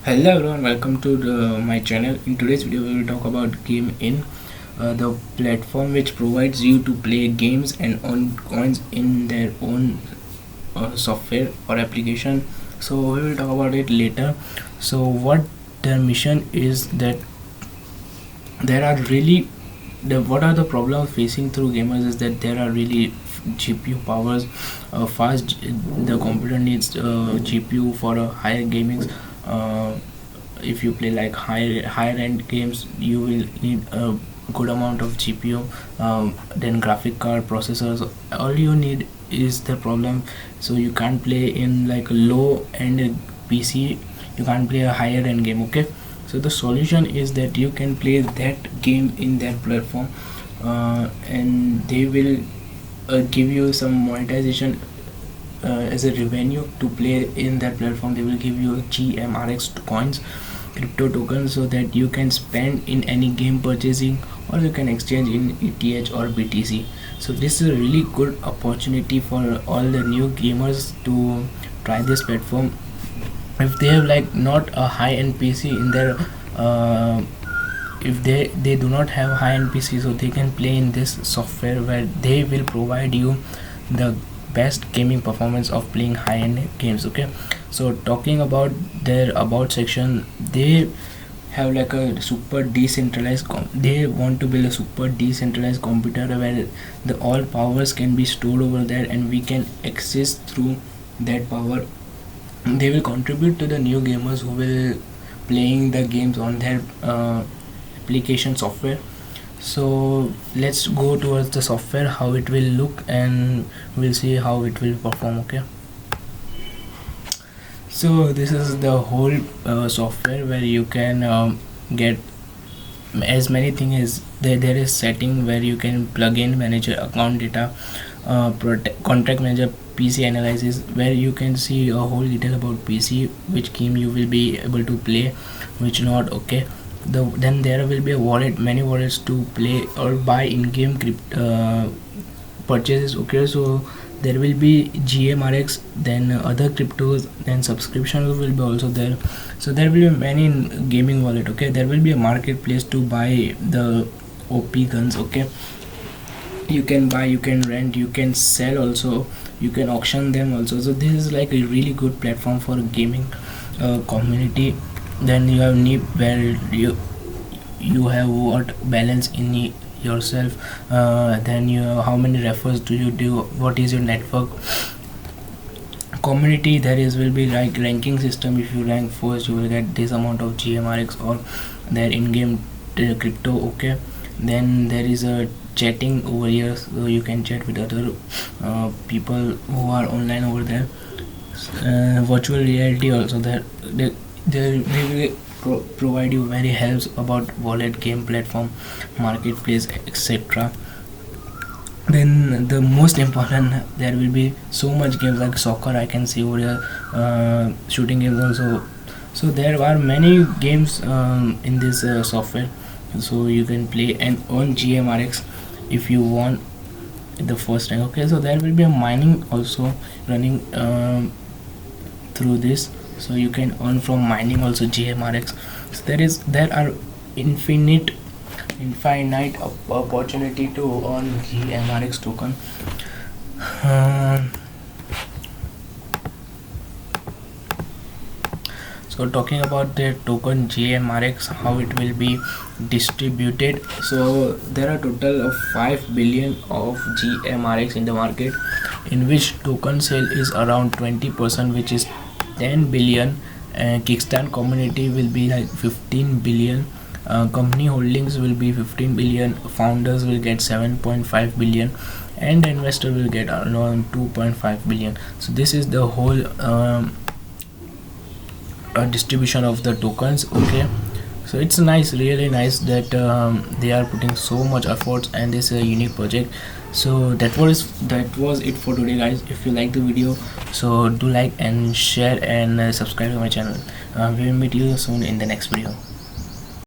Hello everyone, welcome to my channel. In today's video we will talk about Game.in, the platform which provides you to play games and earn coins in their own software or application. So we will talk about it later. So what their mission is, that there are really what are the problems facing through gamers is that there are really GPU powers fast. The computer needs GPU for a higher gaming. If you play like higher end games, you will need a good amount of GPU. Then graphic card, processors, all you need is the problem. So you can't play in like a low end PC, you can't play a higher end game. Okay, so the solution is that you can play that game in that platform, and they will give you some monetization as a revenue to play in that platform. They will give you GMRX coins, crypto tokens, so that you can spend in any game purchasing, or you can exchange in ETH or BTC. So this is a really good opportunity for all the new gamers to try this platform. If they have like not a high-end PC in their if they do not have high-end PC, so they can play in this software where they will provide you the best gaming performance of playing high-end games. Okay, so talking about their about section, they have like a super decentralized they want to build a super decentralized computer where the all powers can be stored over there and we can access through that power. They will contribute to the new gamers who will playing the games on their application software. So let's go towards the software, how it will look, and we'll see how it will perform. Okay, so this is the whole software where you can get as many things as there is setting where you can plug in manager account data, contract manager, PC analysis, where you can see a whole detail about PC, which game you will be able to play, which not. Okay, then there will be a wallet, many wallets to play or buy in-game purchases. Okay, so there will be GMRX, then other cryptos, then subscriptions will be also there. So there will be many gaming wallet. Okay, there will be a marketplace to buy the OP guns. Okay, you can buy, you can rent, you can sell also, you can auction them also. So this is like a really good platform for gaming community. Then you have NIP, where you have what balance in yourself, then you have how many refers do you do, what is your network. Community, there is will be like ranking system. If you rank first, you will get this amount of GMRX or their in-game crypto. Okay, then there is a chatting over here, so you can chat with other people who are online over there. Virtual reality also, they will provide you very helps about wallet, game platform, marketplace, etc. Then the most important, there will be so much games like soccer, I can see over here, shooting games also. So there are many games in this software, so you can play and earn GMRX if you want the first time. Okay, so there will be a mining also running through this, so you can earn from mining also GMRX. So there are infinite opportunity to earn GMRX token. So talking about the token GMRX, how it will be distributed. So there are total of 5 billion of GMRX in the market, in which token sale is around 20%, which is 10 billion. Kickstart community will be like 15 billion. Company holdings will be 15 billion. Founders will get 7.5 billion, and the investor will get around 2.5 billion. So this is the whole distribution of the tokens. Okay, so it's nice, really nice that they are putting so much efforts, and this is a unique project. So that was it for today, guys. If you like the video, so do like and share and subscribe to my channel. We will meet you soon in the next video.